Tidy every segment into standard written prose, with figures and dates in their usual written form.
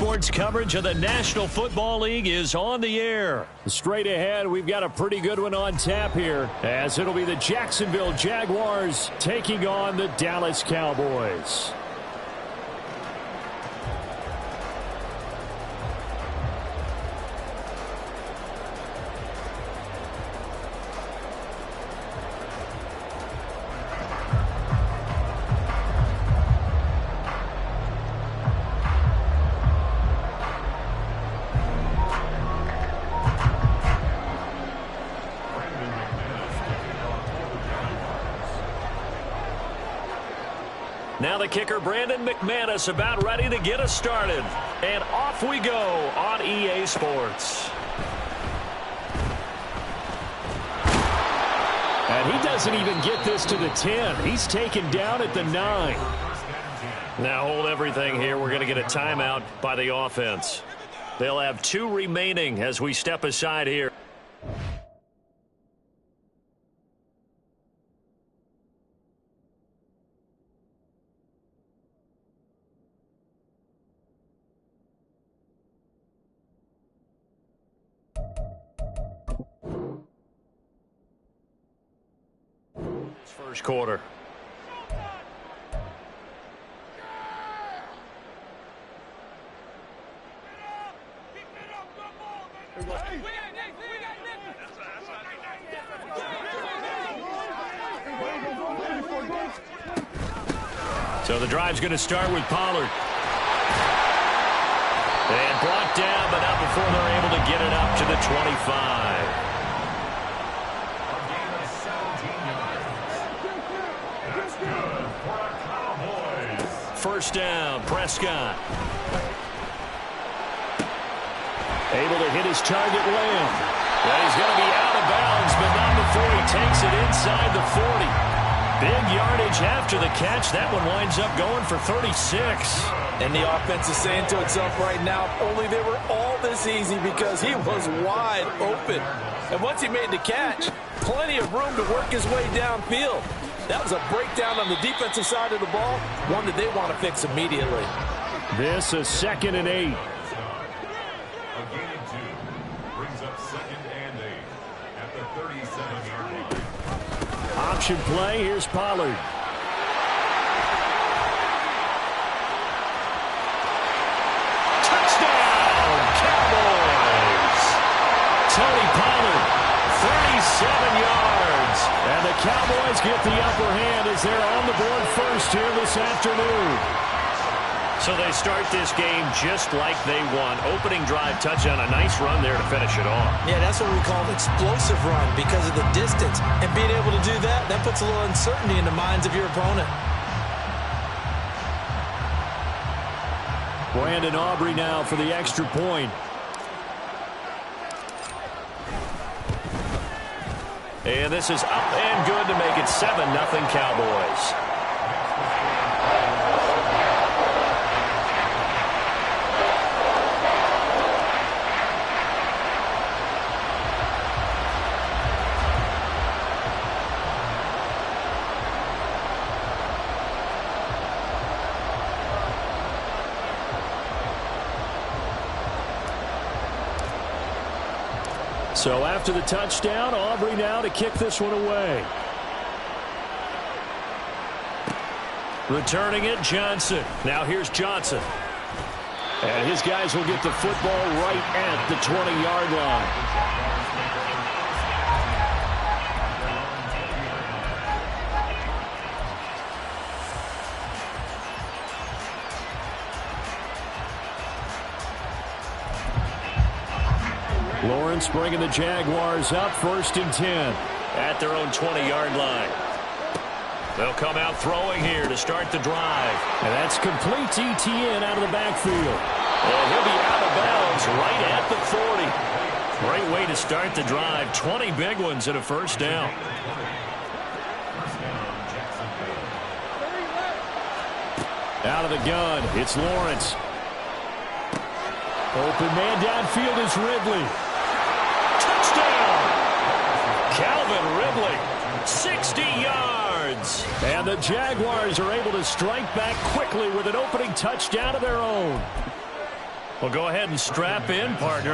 Sports coverage of the National Football League is on the air. Straight ahead, we've got a pretty good one on tap here, as it'll be the Jacksonville Jaguars taking on the Dallas Cowboys. Now the kicker, Brandon McManus, about ready to get us started. And off we go on EA Sports. And he doesn't even get this to the 10. He's taken down at the 9. Now hold everything here. We're going to get a timeout by the offense. They'll have 2 remaining as we step aside here. First quarter. So the drive's going to start with Pollard. And brought down, but not before they're able to get it up to the 25. First down, Prescott. Able to hit his target Lamb. Well, he's going to be out of bounds, but not before he takes it inside the 40. Big yardage after the catch. That one winds up going for 36. And the offense is saying to itself right now, only they were all this easy because he was wide open. And once he made the catch, plenty of room to work his way downfield. That was a breakdown on the defensive side of the ball, one that they want to fix immediately. This is 2nd and 8. A gain of 2 brings up 2nd and 8 at the 37-yard line. Option play. Here's Pollard. Touchdown, Cowboys! Tony Pollard, 37 yards. And the Cowboys get the upper hand as they're on the board first here this afternoon. So they start this game just like they won. Opening drive touchdown, a nice run there to finish it off. Yeah, that's what we call an explosive run because of the distance. And being able to do that, that puts a little uncertainty in the minds of your opponent. Brandon Aubrey now for the extra point. And this is up and good to make it 7-0 Cowboys. So after the touchdown, Aubrey now to kick this one away. Returning it, Johnson. Now here's Johnson. And his guys will get the football right at the 20-yard line. Lawrence bringing the Jaguars up 1st and 10 at their own 20-yard line. They'll come out throwing here to start the drive. And that's complete to Etienne out of the backfield. And he'll be out of bounds right at the 40. Great way to start the drive. 20 big ones and a first down. Out of the gun, it's Lawrence. Open man downfield is Ridley. Touchdown! Calvin Ridley, 60 yards. And the Jaguars are able to strike back quickly with an opening touchdown of their own. Well, go ahead and strap in, partner.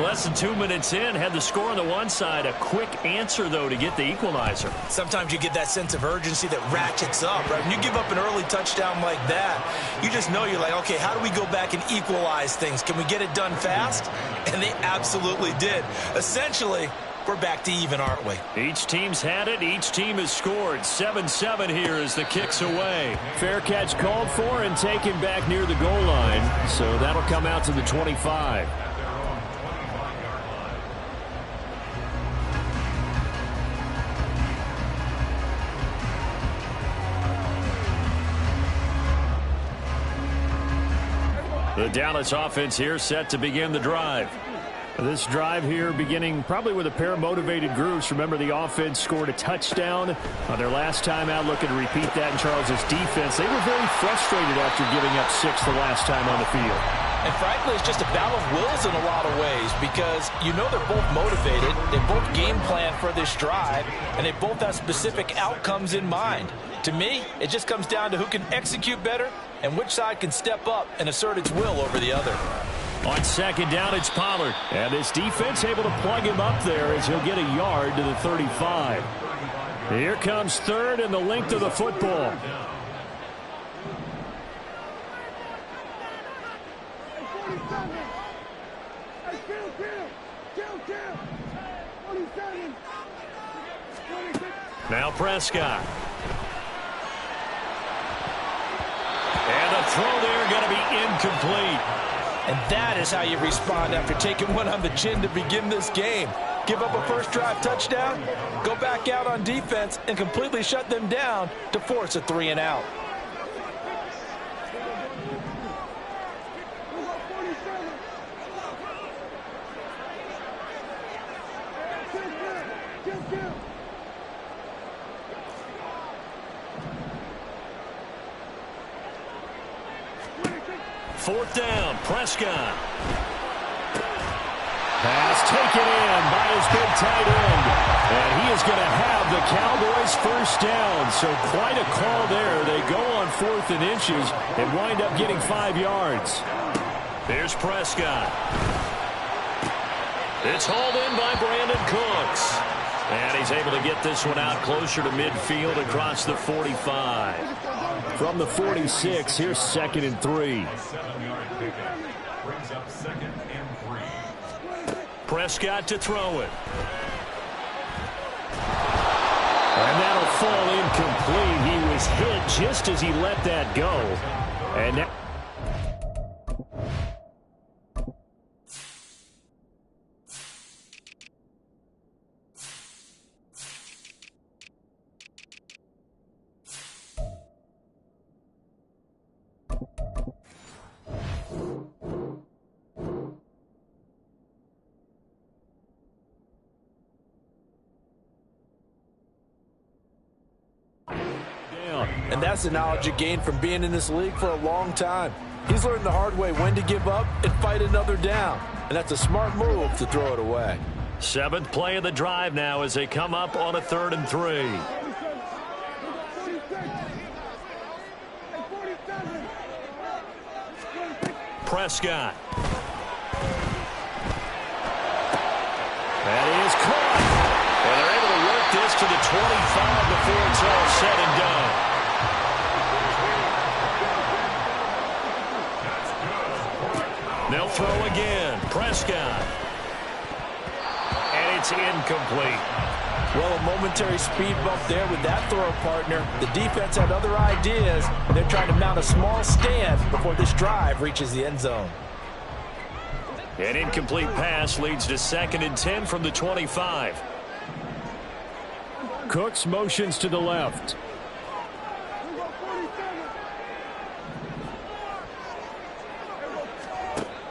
Less than 2 minutes in, had the score on the one side. A quick answer, though, to get the equalizer. Sometimes you get that sense of urgency that ratchets up, right? When you give up an early touchdown like that, you just know you're like, okay, how do we go back and equalize things? Can we get it done fast? And they absolutely did. Essentially, we're back to even, aren't we? Each team's had it. Each team has scored. 7-7 here as the kick's away. Fair catch called for and taken back near the goal line. So that'll come out to the 25. The Dallas offense here set to begin the drive. This drive here beginning probably with a pair of motivated groups. Remember, the offense scored a touchdown on their last time out, looking to repeat that in Charles's defense. They were very frustrated after giving up 6 the last time on the field. And frankly, it's just a battle of wills in a lot of ways because you know they're both motivated. They both game plan for this drive, and they both have specific outcomes in mind. To me, it just comes down to who can execute better and which side can step up and assert its will over the other. On second down, it's Pollard. And this defense able to plug him up there as he'll get a yard to the 35. Here comes third and the length of the football. Now Prescott. And the throw there going to be incomplete. And that is how you respond after taking one on the chin to begin this game. Give up a first drive touchdown, go back out on defense, and completely shut them down to force a 3 and out. Fourth down, Prescott. Pass taken in by his big tight end. And he is going to have the Cowboys first down. So quite a call there. They go on 4th and inches and wind up getting 5 yards. There's Prescott. It's hauled in by Brandon Cooks. And he's able to get this one out closer to midfield across the 45. From the 46, here's 2nd and 3. Brings up 2nd and 3. Prescott to throw it. And that'll fall incomplete. He was hit just as he let that go. And now And that's the knowledge you gain from being in this league for a long time. He's learned the hard way when to give up and fight another down. And that's a smart move to throw it away. 7th play of the drive now as they come up on a 3rd and 3. Prescott. That is caught. And they're able to work this to the 25 before it's all said and done. They'll throw again. Prescott. And it's incomplete. Well, a momentary speed bump there with that throw, partner. The defense had other ideas, and they're trying to mount a small stand before this drive reaches the end zone. An incomplete pass leads to 2nd and 10 from the 25. Cooks motions to the left.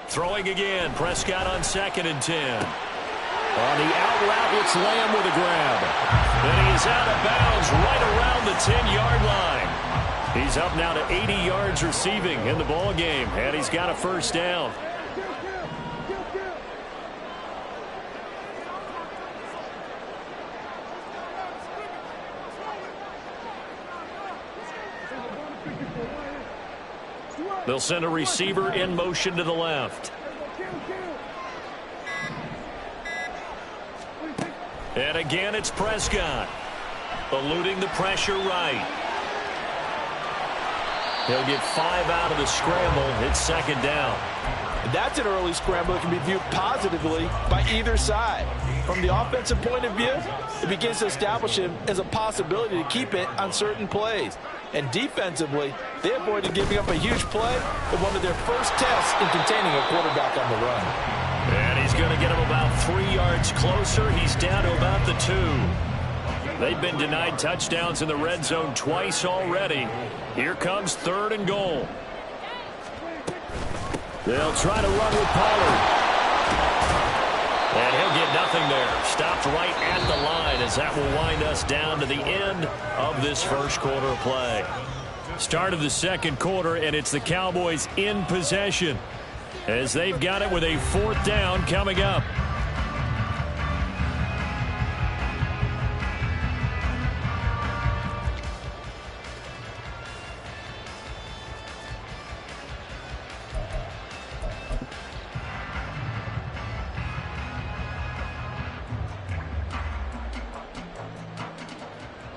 Throwing again. Prescott on 2nd and 10. On the out route, it's Lamb with a grab. And he is out of bounds right around the 10-yard line. He's up now to 80 yards receiving in the ball game, and he's got a first down. They'll send a receiver in motion to the left. And again, it's Prescott. Eluding the pressure right. He'll get 5 out of the scramble. It's second down. That's an early scramble that can be viewed positively by either side. From the offensive point of view, it begins to establish him as a possibility to keep it on certain plays. And defensively, they avoided giving up a huge play in one of their first tests in containing a quarterback on the run. And he's going to get him about 3 yards closer. He's down to about the 2. They've been denied touchdowns in the red zone twice already. Here comes 3rd and goal. They'll try to run with Pollard. And he'll get nothing there. Stopped right at the line as that will wind us down to the end of this first quarter of play. Start of the second quarter, and it's the Cowboys in possession as they've got it with a 4th down coming up.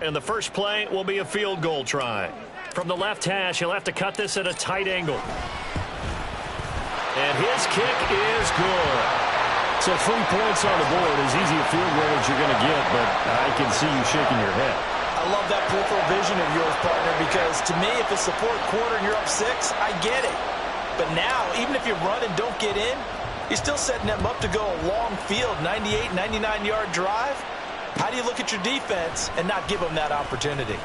And the first play will be a field goal try. From the left hash, he'll have to cut this at a tight angle. And his kick is good. So 3 points on the board, as easy a field goal as you're going to get, but I can see you shaking your head. I love that peripheral vision of yours, partner, because to me, if it's the 4th quarter and you're up 6, I get it. But now, even if you run and don't get in, you're still setting them up to go a long field, 98, 99-yard drive. How do you look at your defense and not give them that opportunity?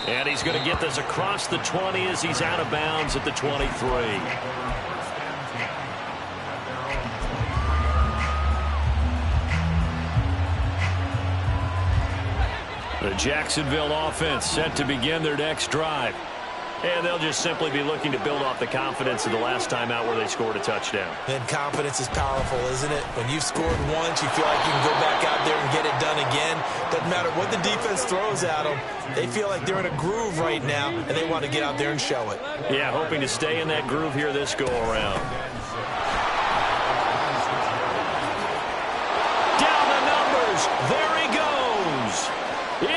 And he's going to get this across the 20 as he's out of bounds at the 23. The Jacksonville offense set to begin their next drive. And they'll just simply be looking to build off the confidence of the last time out where they scored a touchdown. And confidence is powerful, isn't it? When you've scored once, you feel like you can go back out there and get it done again. Doesn't matter what the defense throws at them. They feel like they're in a groove right now, and they want to get out there and show it. Yeah, hoping to stay in that groove here this go-around. Down the numbers. There he goes.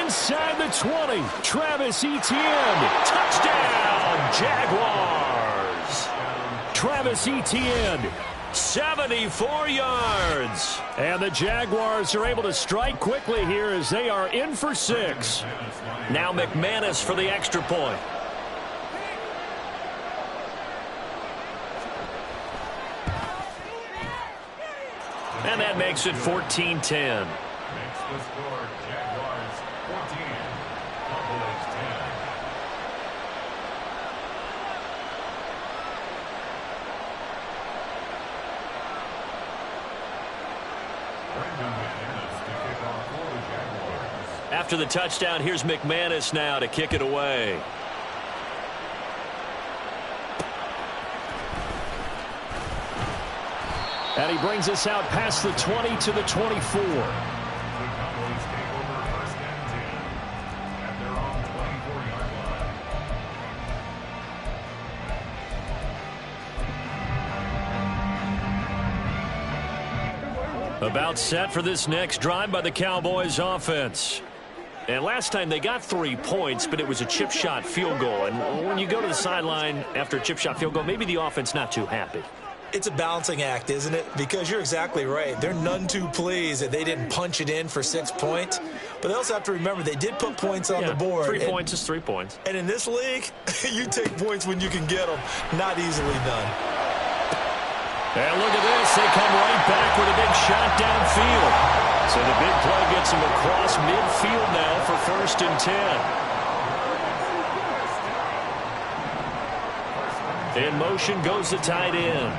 Inside the 20, Travis Etienne. Touchdown, Jaguars. Travis Etienne, 74 yards. And the Jaguars are able to strike quickly here as they are in for 6. Now McManus for the extra point. And that makes it 14-10. After the touchdown, here's McManus now to kick it away. And he brings us out past the 20 to the 24. About set for this next drive by the Cowboys offense. And last time they got 3 points, but it was a chip shot field goal. And when you go to the sideline after a chip shot field goal, maybe the offense not too happy. It's a balancing act, isn't it? Because you're exactly right. They're none too pleased that they didn't punch it in for 6 points. But they also have to remember they did put points on the board. 3 points is 3 points. And in this league, you take points when you can get them. Not easily done. And look at this. They come right back with a big shot downfield. So the big play gets them across midfield now for 1st and 10. In motion goes the tight end.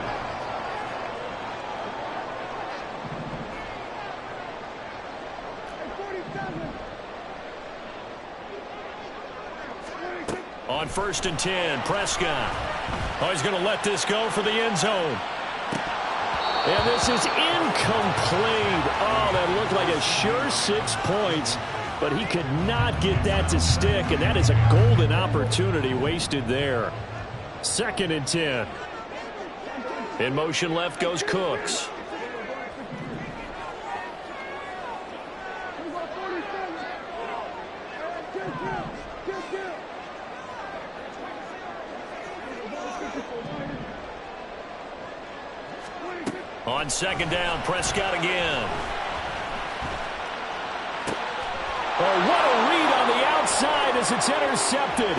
On 1st and 10, Prescott. Oh, he's going to let this go for the end zone. And this is incomplete. Oh, that looked like a sure 6 points, but he could not get that to stick, and that is a golden opportunity wasted there. 2nd and 10. In motion left goes Cooks. On 2nd down, Prescott again. Oh, what a read on the outside as it's intercepted.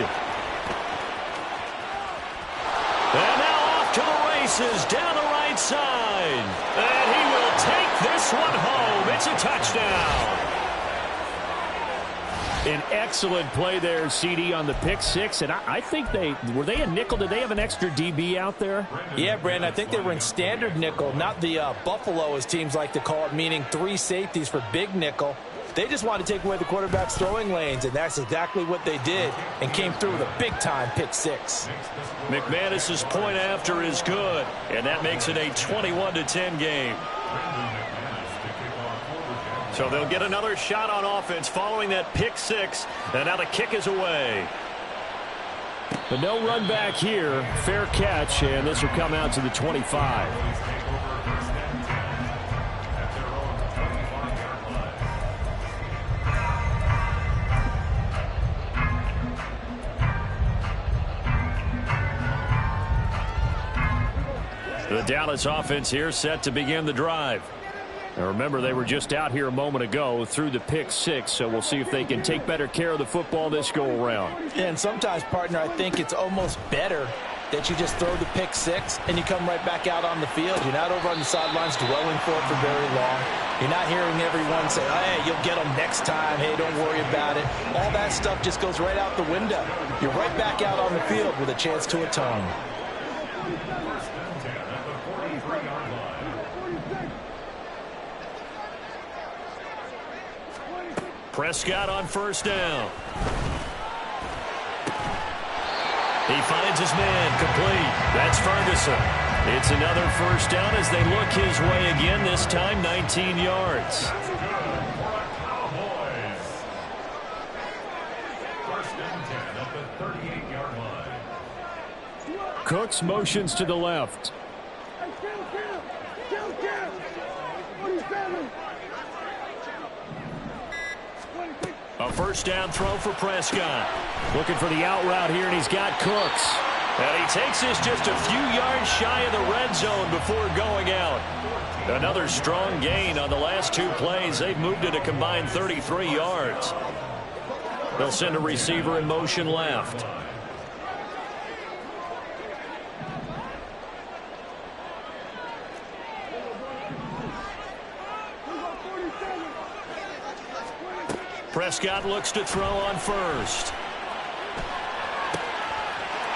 And now off to the races down the right side. And he will take this one home. It's a touchdown. An excellent play there, CD, on the pick six. And I think were they a nickel? Did they have an extra DB out there? Yeah, Brandon, I think they were in standard nickel, not the Buffalo, as teams like to call it, meaning 3 safeties for big nickel. They just wanted to take away the quarterback's throwing lanes, and that's exactly what they did, and came through with a big-time pick six. McManus's point after is good, and that makes it a 21-10 game. So they'll get another shot on offense following that pick six, and now the kick is away. But no run back here. Fair catch, and this will come out to the 25. The Dallas offense here set to begin the drive. Now remember, they were just out here a moment ago through the pick six, so we'll see if they can take better care of the football this go-around. And sometimes, partner, I think it's almost better that you just throw the pick six and you come right back out on the field. You're not over on the sidelines dwelling for it for very long. You're not hearing everyone say, hey, you'll get them next time. Hey, don't worry about it. All that stuff just goes right out the window. You're right back out on the field with a chance to atone. Prescott on 1st down. He finds his man complete. That's Ferguson. It's another 1st down as they look his way again, this time 19 yards. 1st and 10 at the 38-yard line. Cooks motions to the left. A 1st down throw for Prescott. Looking for the out route here, and he's got Cooks. And he takes this just a few yards shy of the red zone before going out. Another strong gain on the last 2 plays. They've moved it a combined 33 yards. They'll send a receiver in motion left. Prescott looks to throw on 1st.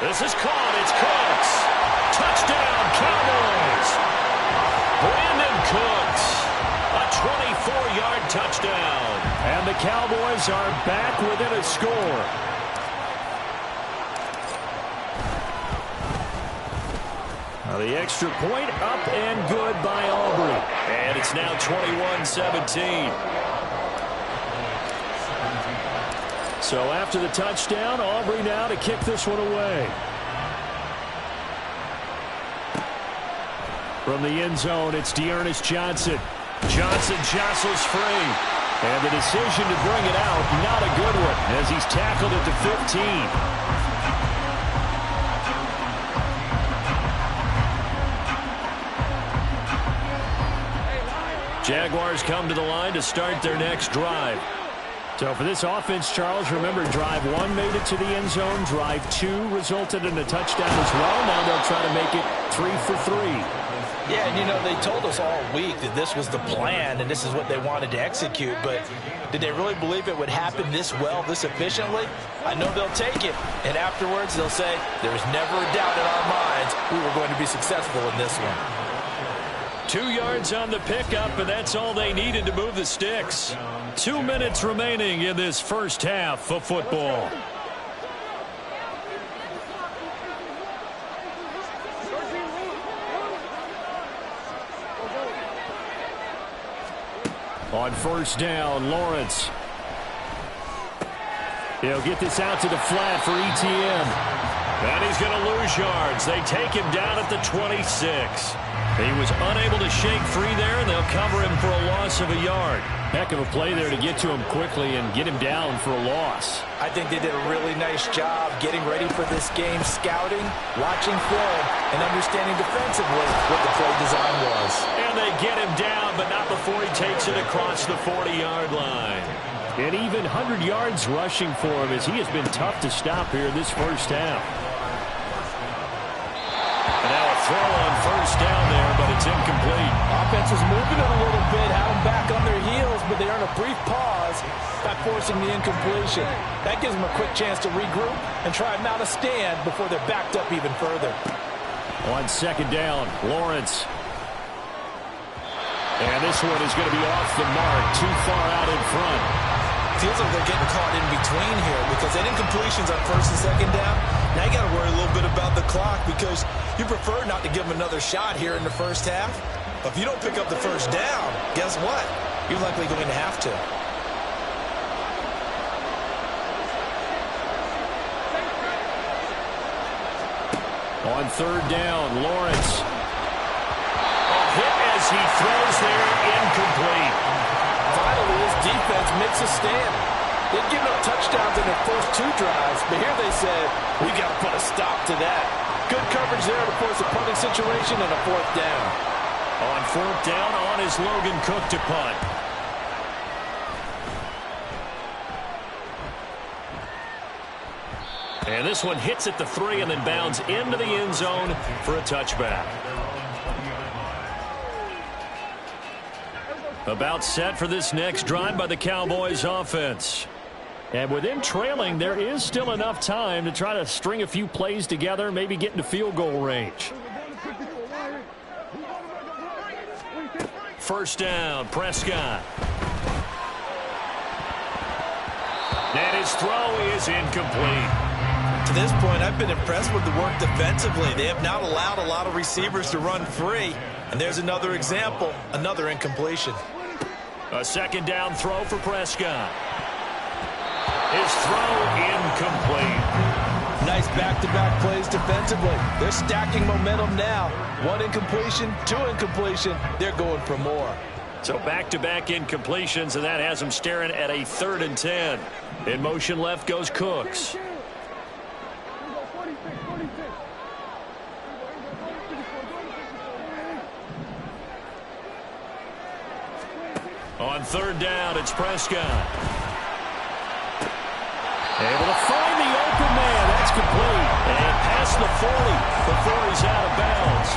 This is caught. It's Cooks. Touchdown, Cowboys. Brandon Cooks. A 24-yard touchdown. And the Cowboys are back within a score. Now the extra point up and good by Aubrey. And it's now 21-17. So after the touchdown, Aubrey now to kick this one away. From the end zone, it's Dearness Johnson. Johnson jostles free. And the decision to bring it out, not a good one, as he's tackled at the 15. Jaguars come to the line to start their next drive. So for this offense, Charles, remember, drive 1 made it to the end zone. Drive 2 resulted in a touchdown as well. Now they'll try to make it 3 for 3. Yeah, and you know, they told us all week that this was the plan and this is what they wanted to execute. But did they really believe it would happen this well, this efficiently? I know they'll take it. And afterwards, they'll say, there's never a doubt in our minds we were going to be successful in this one. 2 yards on the pickup, and that's all they needed to move the sticks. 2 minutes remaining in this first half of football. On 1st down, Lawrence. He'll get this out to the flat for ETN. And he's going to lose yards. They take him down at the 26. He was unable to shake free there, and they'll cover him for a loss of a yard. Heck of a play there to get to him quickly and get him down for a loss. I think they did a really nice job getting ready for this game, scouting, watching film, and understanding defensively what the play design was. And they get him down, but not before he takes it across the 40-yard line. And even 100 yards rushing for him, as he has been tough to stop here this first half. And now a throw on first down there, but it's incomplete. Offense was moving it a little bit, had them back on their heels, but they earn a brief pause by forcing the incompletion. That gives them a quick chance to regroup and try and mount a stand before they're backed up even further. On second down, Lawrence. And this one is going to be off the mark, too far out in front. Feels like they're getting caught in between here because they didn't completions on first and second down. Now you got to worry a little bit about the clock because you prefer not to give them another shot here in the first half. But if you don't pick up the first down, guess what? You're likely going to have to. On third down, Lawrence. A hit as he throws there, incomplete. Finally, his defense makes a stand. They'd given up touchdowns in their first two drives, but here they said, we got to put a stop to that. Good coverage there to force a punting situation and a fourth down. On fourth down, on is Logan Cook to punt. And this one hits at the 3 and then bounds into the end zone for a touchback. About set for this next drive by the Cowboys offense. And with them trailing, there is still enough time to try to string a few plays together, maybe get into field goal range. First down, Prescott. And his throw is incomplete. To this point, I've been impressed with the work defensively. They have not allowed a lot of receivers to run free. And there's another example, another incompletion. A second down throw for Prescott. His throw incomplete. Nice back-to-back plays defensively. They're stacking momentum now. One incompletion, two incompletion. They're going for more. So back-to-back incompletions, and that has them staring at a 3rd and 10. In motion left goes Cooks. On third down, it's Prescott. Able to find the open man. That's complete. And past the 40 before he's out of bounds.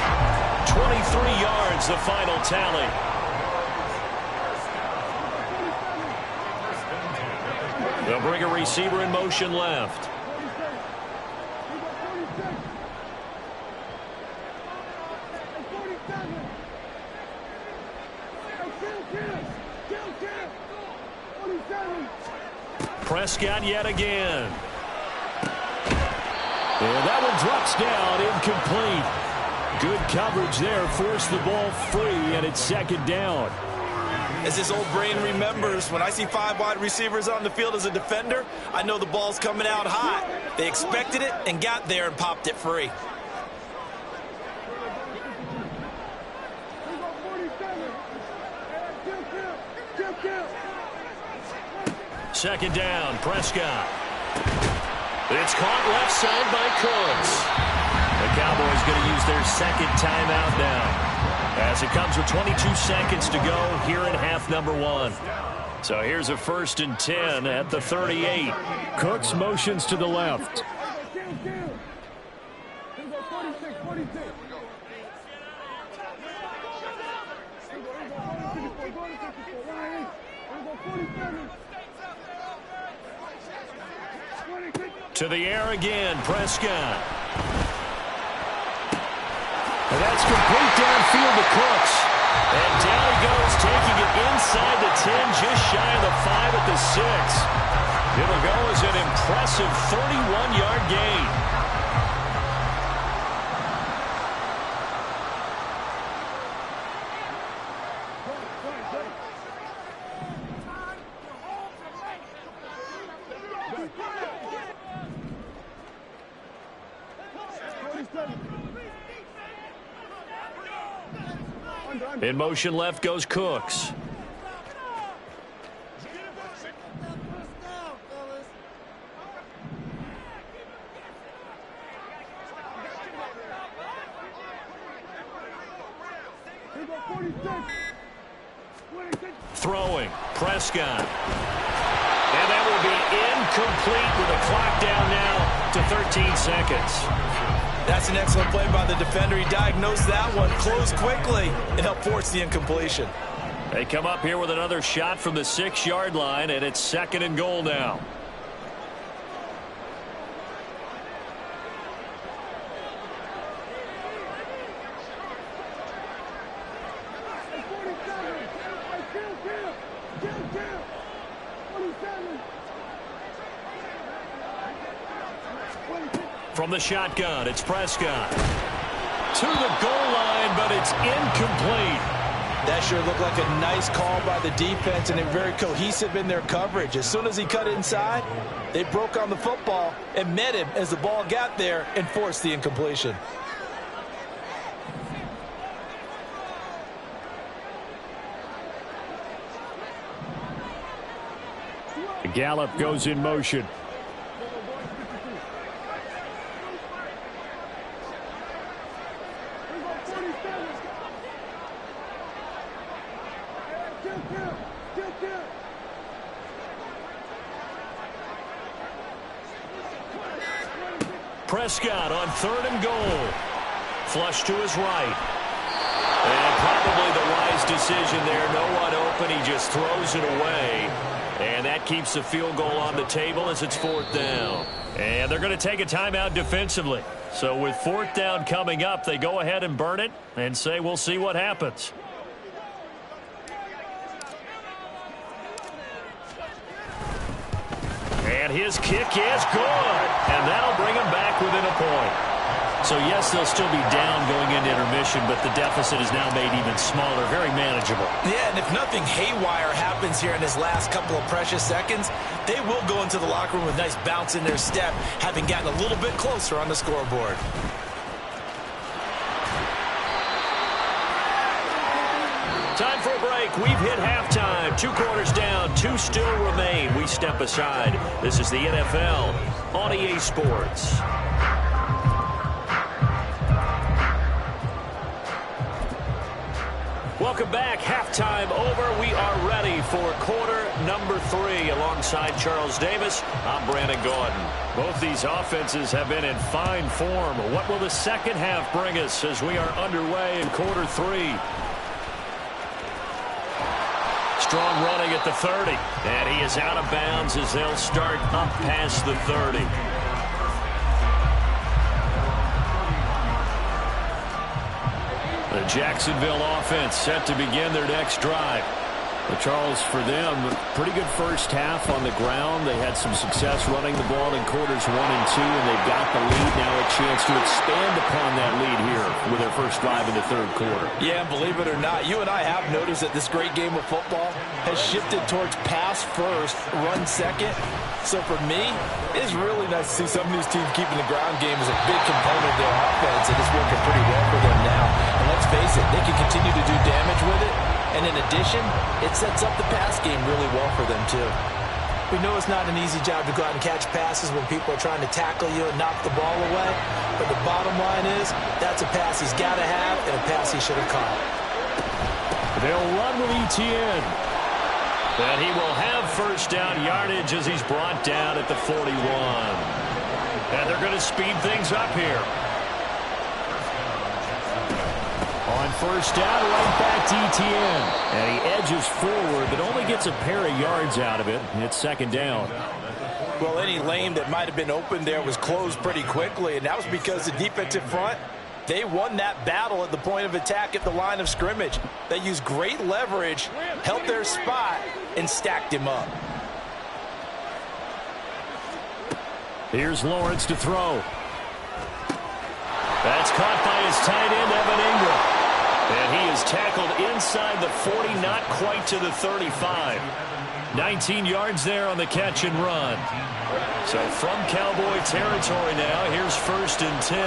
23 yards, the final tally. They'll bring a receiver in motion left. Prescott yet again. And that one drops down, incomplete. Good coverage there, forced the ball free, and it's second down. As his old brain remembers, when I see 5 wide receivers on the field as a defender, I know the ball's coming out hot. They expected it and got there and popped it free. Second down, Prescott. It's caught left side by Cooks. The Cowboys going to use their second timeout now, as it comes with 22 seconds to go here in half number 1. So here's a 1st and 10 at the 38. Cooks motions to the left. To the air again, Prescott. And that's complete downfield to Cooks. And down he goes, taking it inside the 10, just shy of the 5 at the 6. It'll go as an impressive 31-yard gain. In motion left goes Cooks. Throwing, Prescott. And that will be incomplete with the clock down now to 13 seconds. That's an excellent play by the defender. He diagnosed that one, closed quickly, and helped force the incompletion. They come up here with another shot from the 6-yard line, and it's 2nd and goal now. From the shotgun, it's Prescott. To the goal line, but it's incomplete. That sure looked like a nice call by the defense, and they're very cohesive in their coverage. As soon as he cut inside, they broke on the football and met him as the ball got there and forced the incompletion. Gallup goes in motion. Prescott on 3rd and goal. Flush to his right. And probably the wise decision there. No one open. He just throws it away. And that keeps the field goal on the table as it's 4th down. And they're going to take a timeout defensively. So with 4th down coming up, they go ahead and burn it and say we'll see what happens. And his kick is good. And that'll bring him back within a point. So, yes, they'll still be down going into intermission, but the deficit is now made even smaller, very manageable. Yeah, and if nothing haywire happens here in his last couple of precious seconds, they will go into the locker room with a nice bounce in their step, having gotten a little bit closer on the scoreboard. Time for a break. We've hit halftime. 2 quarters down, 2 still remain. We step aside. This is the NFL on EA Sports. Welcome back. Halftime over. We are ready for quarter number 3. Alongside Charles Davis, I'm Brandon Gordon. Both these offenses have been in fine form. What will the second half bring us as we are underway in quarter 3? Strong running at the 30. And he is out of bounds as they'll start up past the 30. The Jacksonville offense set to begin their next drive. But Charles, for them, pretty good first half on the ground. They had some success running the ball in quarters 1 and 2, and they've got the lead. Now a chance to expand upon that lead here with their first drive in the 3rd quarter. Yeah, and believe it or not, you and I have noticed that this great game of football has shifted towards pass first, run second. So for me, it's really nice to see some of these teams keeping the ground game as a big component of their offense, and it's working pretty well for them now. And let's face it, they can continue to do damage with it. And in addition, it sets up the pass game really well for them, too. We know it's not an easy job to go out and catch passes when people are trying to tackle you and knock the ball away. But the bottom line is, that's a pass he's got to have and a pass he should have caught. They'll run with Etienne. And he will have first down yardage as he's brought down at the 41. And they're going to speed things up here. On first down, right back to Etienne. And he edges forward, but only gets a pair of yards out of it. It's 2nd down. Well, any lane that might have been open there was closed pretty quickly, and that was because the defensive front, they won that battle at the point of attack at the line of scrimmage. They used great leverage, held their spot, and stacked him up. Here's Lawrence to throw. That's caught by his tight end, Evan Ingram. And he is tackled inside the 40, not quite to the 35. 19 yards there on the catch and run. So from Cowboy territory now, here's 1st and 10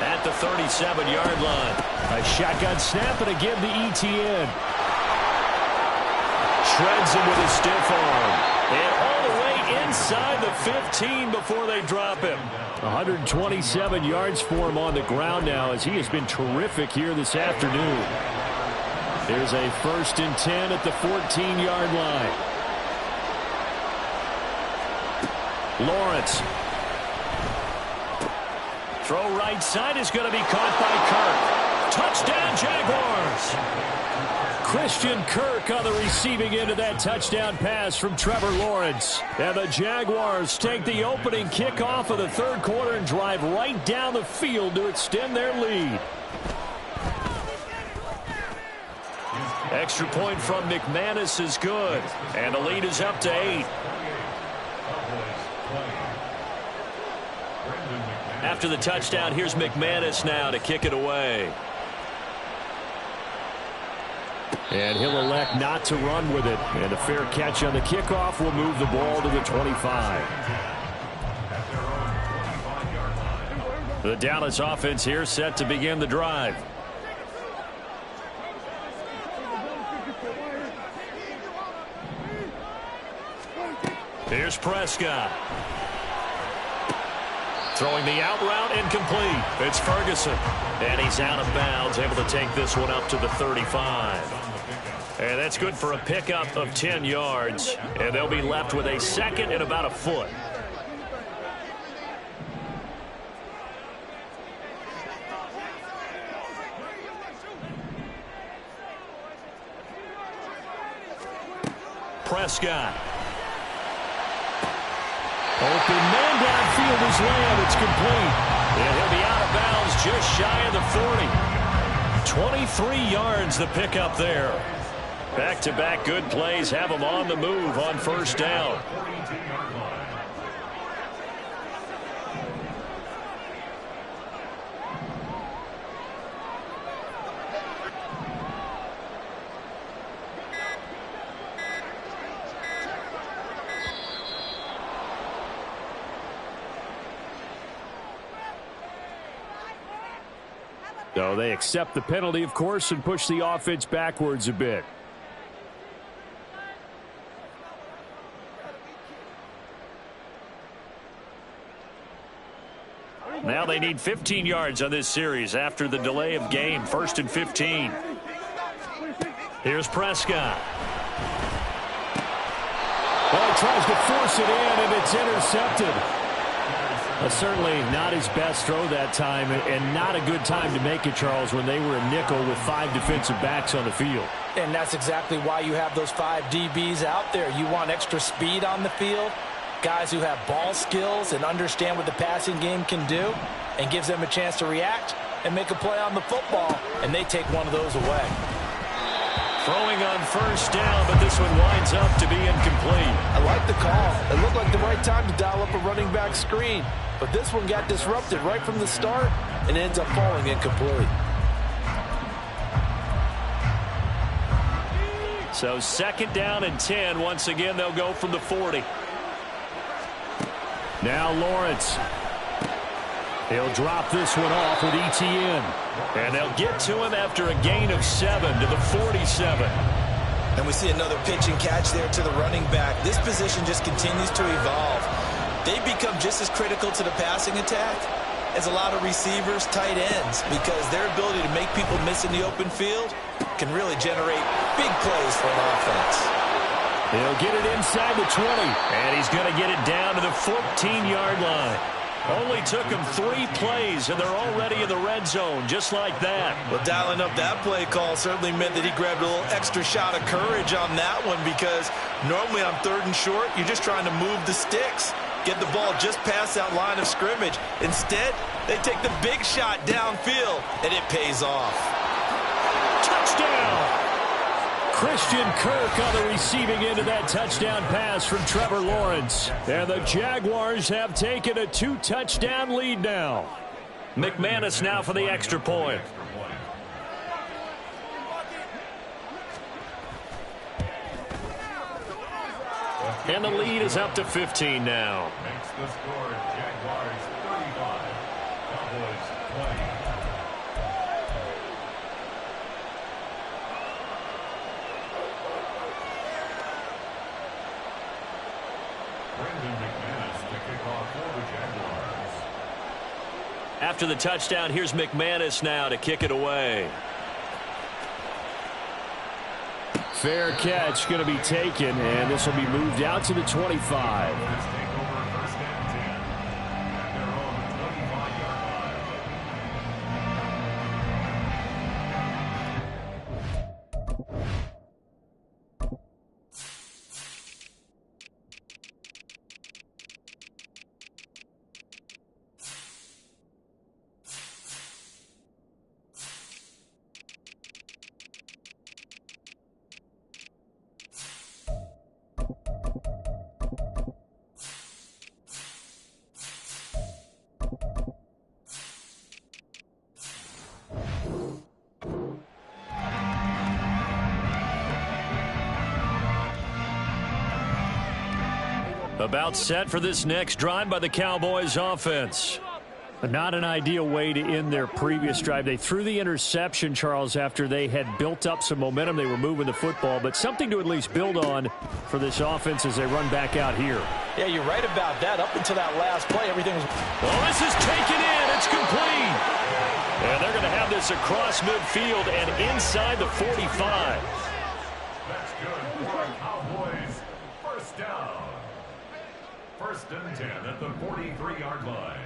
at the 37-yard line. A shotgun snap, and again to Etienne. Shreds him with a stiff arm. And all the way inside the 15 before they drop him. 127 yards for him on the ground now, as he has been terrific here this afternoon. There's a 1st and 10 at the 14-yard line. Lawrence. Throw right side is going to be caught by Kirk. Touchdown, Jaguars. Christian Kirk on the receiving end of that touchdown pass from Trevor Lawrence. And the Jaguars take the opening kickoff of the 3rd quarter and drive right down the field to extend their lead. Extra point from McManus is good. And the lead is up to 8. After the touchdown, here's McManus now to kick it away. And he'll elect not to run with it. And a fair catch on the kickoff will move the ball to the 25. The Dallas offense here set to begin the drive. Here's Prescott. Throwing the out route, incomplete. It's Ferguson. And he's out of bounds, able to take this one up to the 35. And that's good for a pickup of 10 yards. And they'll be left with a 2nd and about a foot. Prescott. Open man downfield is Lamb. It's complete. And he'll be out of bounds just shy of the 40. 23 yards the pickup there. Back-to-back good plays have them on the move on 1st down. So they accept the penalty, of course, and push the offense backwards a bit. Now they need 15 yards on this series after the delay of game. 1st and 15. Here's Prescott. Well, he tries to force it in, and it's intercepted. Certainly not his best throw that time, and not a good time to make it, Charles, when they were a nickel with 5 defensive backs on the field. And that's exactly why you have those 5 DBs out there. You want extra speed on the field, guys who have ball skills and understand what the passing game can do, and gives them a chance to react and make a play on the football, and they take one of those away. Throwing on 1st down, but this one winds up to be incomplete. I like the call. It looked like the right time to dial up a running back screen, but this one got disrupted right from the start and ends up falling incomplete. So 2nd down and 10. Once again, they'll go from the 40. Now Lawrence. He'll drop this one off with Etienne. And they'll get to him after a gain of 7 to the 47. And we see another pitch and catch there to the running back. This position just continues to evolve. They become just as critical to the passing attack as a lot of receivers, tight ends, because their ability to make people miss in the open field can really generate big plays for an offense. He'll get it inside the 20, and he's going to get it down to the 14-yard line. Only took him 3 plays, and they're already in the red zone, just like that. Well, dialing up that play call certainly meant that he grabbed a little extra shot of courage on that one, because normally on 3rd and short, you're just trying to move the sticks, get the ball just past that line of scrimmage. Instead, they take the big shot downfield, and it pays off. Touchdown! Christian Kirk on the receiving end of that touchdown pass from Trevor Lawrence. And the Jaguars have taken a 2-touchdown lead now. McManus now for the extra point. And the lead is up to 15 now. Makes the score Jaguars 35, Cowboys 20. After the touchdown, here's McManus now to kick it away. Fair catch going to be taken, and this will be moved out to the 25. About set for this next drive by the Cowboys offense. Not an ideal way to end their previous drive. They threw the interception, Charles, after they had built up some momentum. They were moving the football, but something to at least build on for this offense as they run back out here. Yeah, you're right about that. Up until that last play, everything was... Well, this is taken in. It's complete. And they're going to have this across midfield and inside the 45. That's good for Cowboys. First down. First and 10 at the 43-yard line.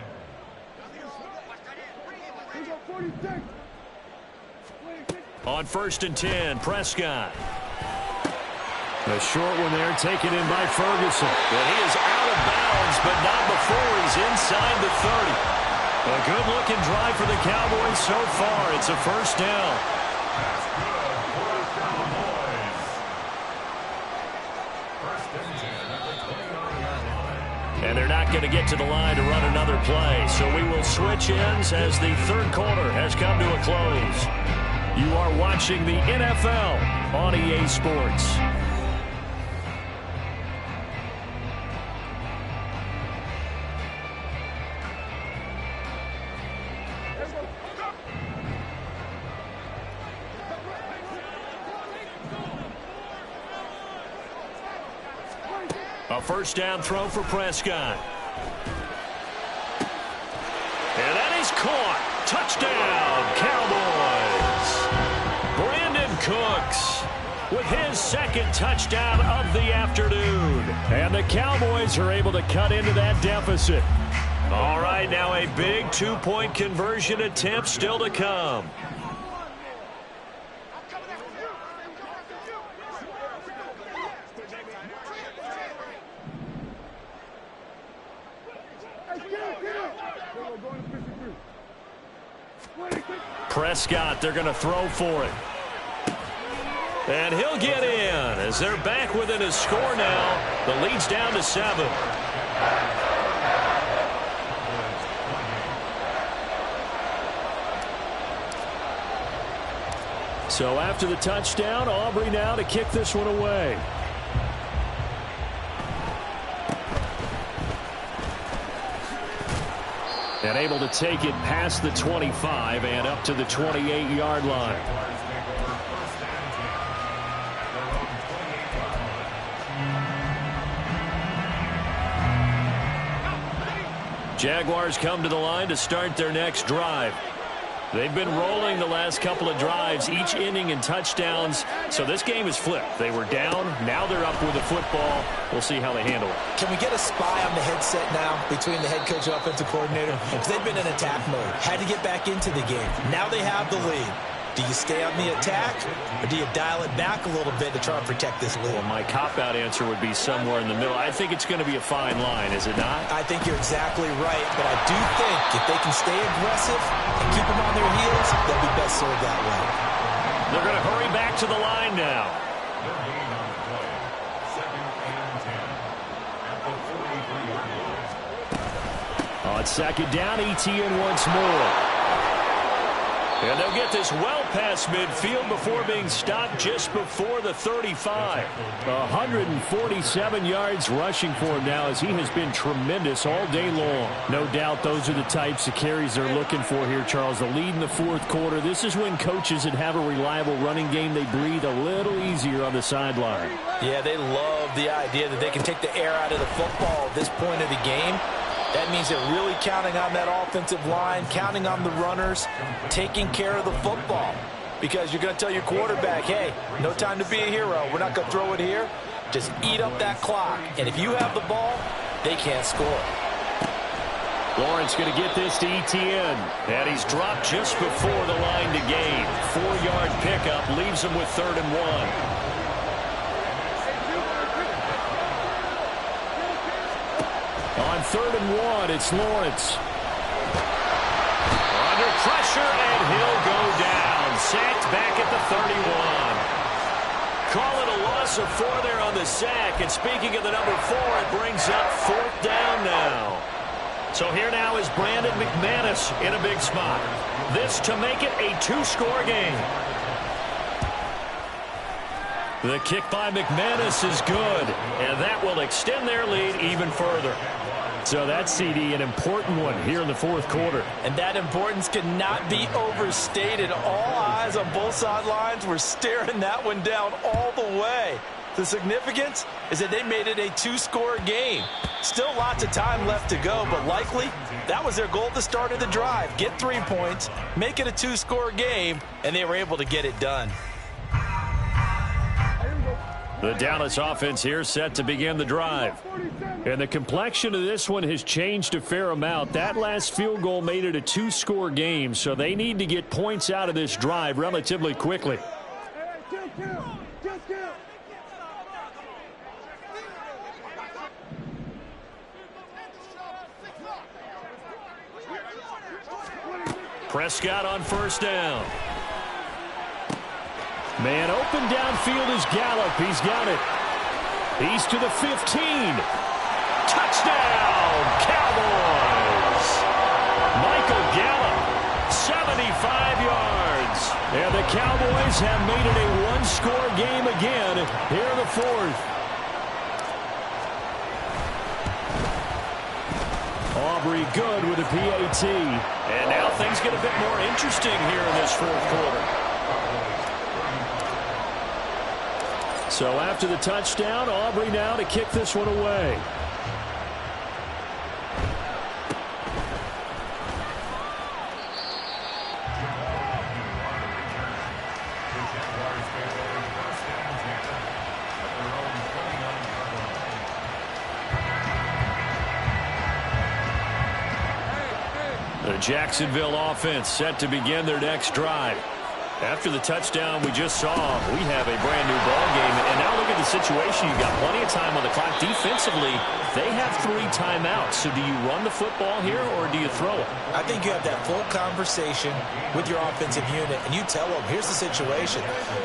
On first and 10, Prescott. A short one there, taken in by Ferguson. But he is out of bounds, but not before he's inside the 30. A good-looking drive for the Cowboys so far. It's a first down. That's good for the Cowboys. First and 10 at the 29-yard line. And they're not going to get to the line to run another play. So we will switch ends as the third quarter has come to a close. You are watching the NFL on EA Sports. A first down throw for Prescott. And that is caught. Touchdown, Cowboys. Brandon Cooks with his second touchdown of the afternoon. And the Cowboys are able to cut into that deficit. All right, now a big two-point conversion attempt still to come. Prescott, they're going to throw for it. And he'll get in as they're back within a score now. The lead's down to 7. So after the touchdown, Aubrey now to kick this one away. And able to take it past the 25 and up to the 28-yard line. Jaguars come to the line to start their next drive. They've been rolling the last couple of drives, each inning in touchdowns. So this game is flipped. They were down. Now they're up with the football. We'll see how they handle it. Can we get a spy on the headset now between the head coach and offensive coordinator? Because they've been in attack mode. Had to get back into the game. Now they have the lead. Do you stay on the attack, or do you dial it back a little bit to try and protect this lead? Well, my cop-out answer would be somewhere in the middle. I think it's going to be a fine line, is it not? I think you're exactly right, but I do think if they can stay aggressive and keep them on their heels, they'll be best served that way. They're going to hurry back to the line now. On second down, ETN once more. And they'll get this well past midfield before being stopped just before the 35. 147 yards rushing for him now, as he has been tremendous all day long. No doubt those are the types of carries they're looking for here, Charles. The lead in the fourth quarter. This is when coaches that have a reliable running game, they breathe a little easier on the sideline. Yeah, they love the idea that they can take the air out of the football at this point of the game. That means they're really counting on that offensive line, counting on the runners, taking care of the football. Because you're going to tell your quarterback, hey, no time to be a hero. We're not going to throw it here. Just eat up that clock. And if you have the ball, they can't score. Lawrence going to get this to Etienne. And he's dropped just before the line to gain. 4-yard pickup leaves him with 3rd and 1. On 3rd and 1, it's Lawrence. Under pressure, and he'll go down. Sacked back at the 31. Call it a loss of 4 there on the sack. And speaking of the number 4, it brings up 4th down now. So here now is Brandon McManus in a big spot. This to make it a 2-score game. The kick by McManus is good, and that will extend their lead even further. So that's, CD, an important one here in the fourth quarter. And that importance cannot be overstated. All eyes on both sidelines were staring that one down all the way. The significance is that they made it a 2-score game. Still lots of time left to go, but likely that was their goal at the start of the drive. Get 3 points, make it a 2-score game, and they were able to get it done. The Dallas offense here set to begin the drive. And the complexion of this one has changed a fair amount. That last field goal made it a 2-score game, so they need to get points out of this drive relatively quickly. Prescott on 1st down. Man open downfield is Gallup. He's got it. He's to the 15. Touchdown, Cowboys. Michael Gallup, 75 yards. And the Cowboys have made it a 1-score game again here in the fourth. Aubrey good with a PAT. And now things get a bit more interesting here in this fourth quarter. So after the touchdown, Aubrey now to kick this one away. The Jacksonville offense set to begin their next drive. After the touchdown we just saw, we have a brand new ball game. And now look at the situation. You've got plenty of time on the clock. Defensively, they have 3 timeouts. So do you run the football here or do you throw it? I think you have that full conversation with your offensive unit, and you tell them, here's the situation.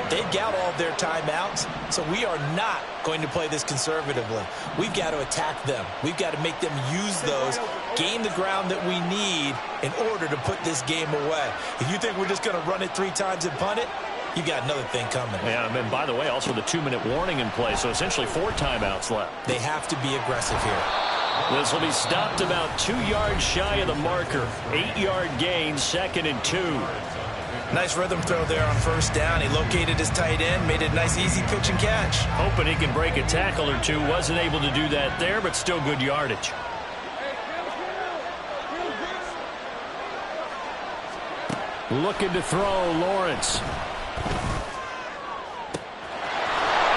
They've got all of their timeouts, so we are not going to play this conservatively. We've got to attack them. We've got to make them use those, gain the ground that we need in order to put this game away. If you think we're just going to run it 3 times and punt it, you got another thing coming. Yeah, and by the way, also the 2-minute warning in play, so essentially 4 timeouts left. They have to be aggressive here. This will be stopped about 2 yards shy of the marker. 8-yard gain, 2nd and 2. Nice rhythm throw there on 1st down. He located his tight end, made it a nice easy pitch and catch. Hoping he can break a tackle or two. Wasn't able to do that there, but still good yardage. Looking to throw, Lawrence.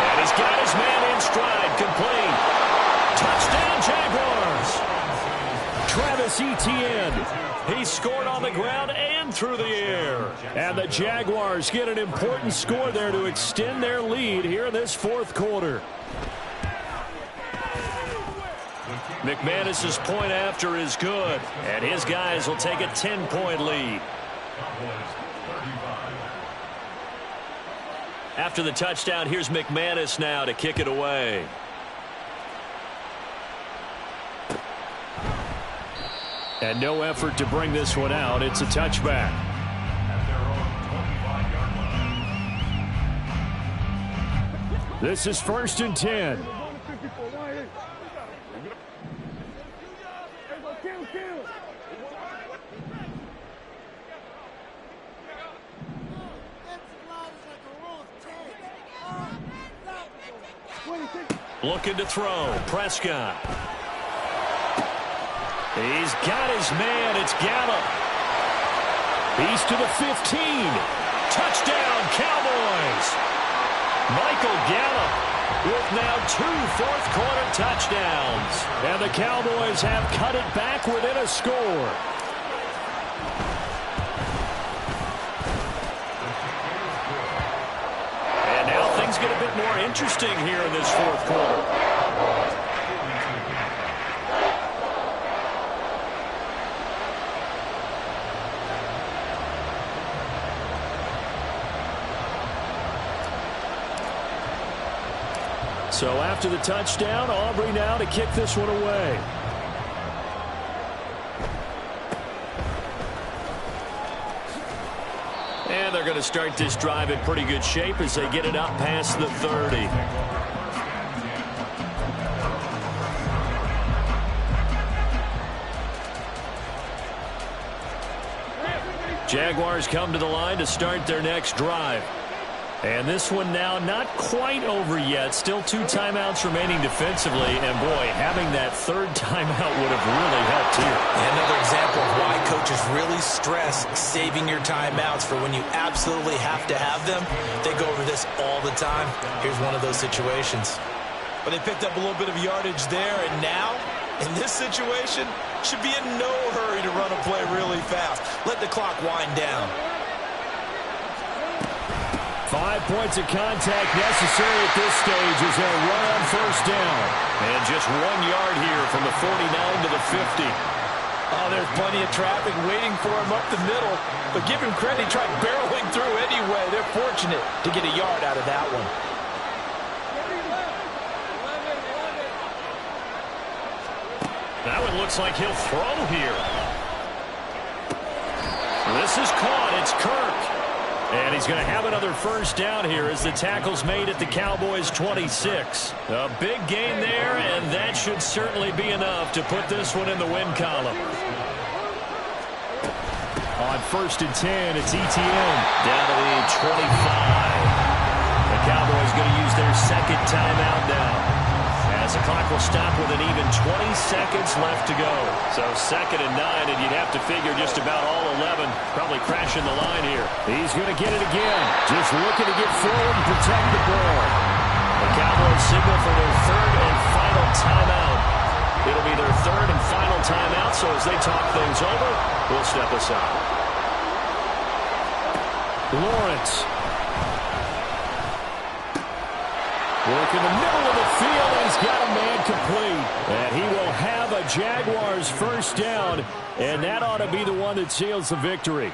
And he's got his man in stride, complete. Touchdown, Jaguars. Travis Etienne. He scored on the ground and through the air. And the Jaguars get an important score there to extend their lead here in this fourth quarter. McManus's point after is good. And his guys will take a 10-point lead. After the touchdown, here's McManus now to kick it away. And no effort to bring this one out. It's a touchback. At their own 25-yard This is 1st and 10. Looking to throw. Prescott. He's got his man. It's Gallup. He's to the 15. Touchdown, Cowboys. Michael Gallup with now 2 fourth-quarter touchdowns. And the Cowboys have cut it back within a score. And now things get a bit more interesting here in this fourth quarter. So after the touchdown, Aubrey now to kick this one away. And they're going to start this drive in pretty good shape as they get it up past the 30. Jaguars come to the line to start their next drive. And this one now not quite over yet. Still 2 timeouts remaining defensively. And, boy, having that 3rd timeout would have really helped here. Another example of why coaches really stress saving your timeouts for when you absolutely have to have them. They go over this all the time. Here's one of those situations. But they picked up a little bit of yardage there. And now, in this situation, should be in no hurry to run a play really fast. Let the clock wind down. 5 points of contact necessary at this stage as they'll run on 1st down. And just 1 yard here from the 49 to the 50. Oh, there's plenty of traffic waiting for him up the middle. But give him credit, he tried barreling through anyway. They're fortunate to get a yard out of that one. That one looks like he'll throw here. This is caught. It's Kirk. And he's going to have another 1st down here as the tackle's made at the Cowboys' 26. A big gain there, and that should certainly be enough to put this one in the win column. On 1st and 10, it's ETN down to the 25. The Cowboys going to use their 2nd timeout now, as the clock will stop with an even 20 seconds left to go. So 2nd and 9, and you'd have to figure just about all 11 probably crashing the line here. He's going to get it again. Just looking to get forward and protect the ball. The Cowboys signal for their 3rd and final timeout. It'll be their 3rd and final timeout, so as they talk things over, we'll step aside. Lawrence. Work in the middle of the field. He's got a man complete. And he will have a Jaguars 1st down. And that ought to be the one that seals the victory.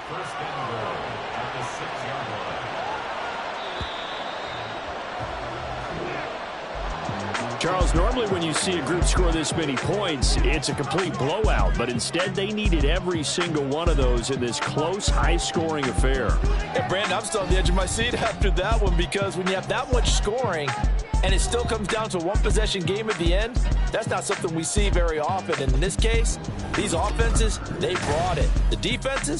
Charles, normally when you see a group score this many points, it's a complete blowout. But instead, they needed every single one of those in this close, high-scoring affair. Yeah, Brandon, I'm still on the edge of my seat after that one because when you have that much scoring and it still comes down to a one-possession game at the end, that's not something we see very often. And in this case, these offenses, they brought it. The defenses,